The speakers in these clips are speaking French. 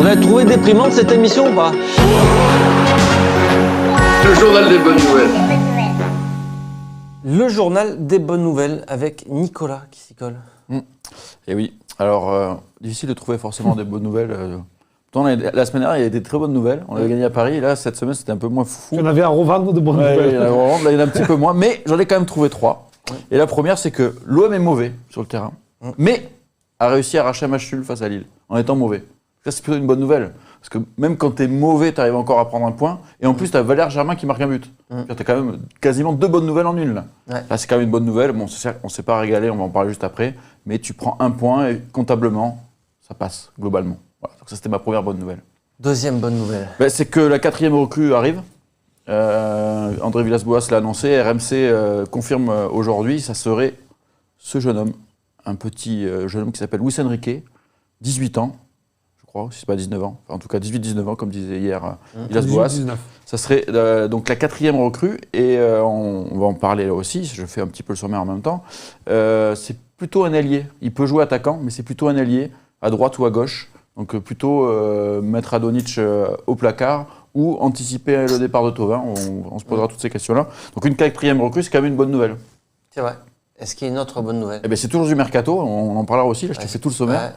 va être trouvé déprimante cette émission ou pas? Le journal des bonnes nouvelles. Le journal des bonnes nouvelles avec Nicolas qui s'y colle. Et oui, alors difficile de trouver forcément des bonnes nouvelles. Pourtant, la semaine dernière, il y a des très bonnes nouvelles. On avait gagné à Paris. Et là, cette semaine, c'était un peu moins fou. Il y en avait à revendre de bonnes nouvelles. Il y en a vraiment, là, il y en a un petit peu moins. Mais j'en ai quand même trouvé 3. Et la première, c'est que l'OM est mauvais sur le terrain, mais a réussi à arracher un match nul face à Lille, en étant mauvais. Ça, c'est plutôt une bonne nouvelle. Parce que même quand tu es mauvais, tu arrives encore à prendre un point. Et en plus, tu as Valère Germain qui marque un but. Tu as quand même quasiment 2 bonnes nouvelles en une. Là, là c'est quand même une bonne nouvelle. Bon, on ne s'est pas régalé, on va en parler juste après. Mais tu prends un point et comptablement, ça passe globalement. Voilà. Donc ça, c'était ma première bonne nouvelle. Deuxième bonne nouvelle. C'est que la 4e recrue arrive. André Villas-Boas l'a annoncé. RMC confirme aujourd'hui, ça serait ce jeune homme. Un petit jeune homme qui s'appelle Luis Enrique, 18 ans. Je crois, si ce n'est pas 19 ans. Enfin, en tout cas, 18-19 ans, comme disait hier Villas-Boas. Ça serait donc la 4e recrue, et on va en parler là aussi, je fais un petit peu le sommaire en même temps. C'est plutôt un ailier. Il peut jouer attaquant, mais c'est plutôt un ailier, à droite ou à gauche. Donc plutôt mettre Radonjic au placard ou anticiper le départ de Thauvin. On se posera toutes ces questions-là. Donc une 4e recrue, c'est quand même une bonne nouvelle. C'est vrai. Est-ce qu'il y a une autre bonne nouvelle? C'est toujours du mercato, on en parlera aussi, là je t'ai fait tout le sommaire.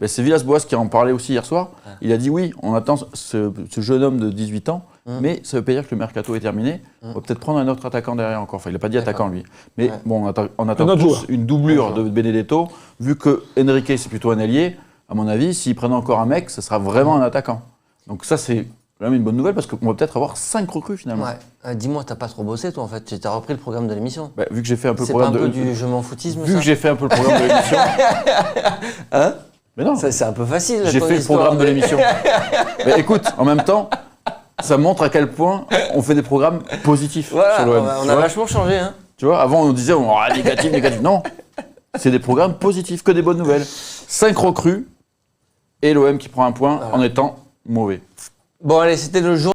C'est Villas-Boas qui en parlait aussi hier soir. Il a dit oui, on attend ce jeune homme de 18 ans, mais ça ne veut pas dire que le mercato est terminé. On va peut-être prendre un autre attaquant derrière encore. Enfin, il n'a pas dit attaquant lui. Mais bon, on attend tous une doublure de Benedetto. Vu que Enrique c'est plutôt un ailier, à mon avis, s'ils prennent encore un mec, ce sera vraiment un attaquant. Donc ça c'est vraiment une bonne nouvelle parce qu'on va peut-être avoir 5 recrues finalement. Dis-moi, t'as pas trop bossé toi en fait? Tu as repris le programme de l'émission. Vu que j'ai fait un peu le C'est programme pas un peu du je m'en foutisme? Vu que j'ai fait un peu le programme de l'émission. Hein? Mais non. C'est un peu facile. J'ai fait le programme de l'émission. Mais écoute, en même temps, ça montre à quel point on fait des programmes positifs sur l'OM. On a vachement changé. Hein. Tu vois, avant on disait négatif, négatif. Non, c'est des programmes positifs, que des bonnes nouvelles. 5 recrues et l'OM qui prend un point en étant mauvais. Bon allez, c'était le jour.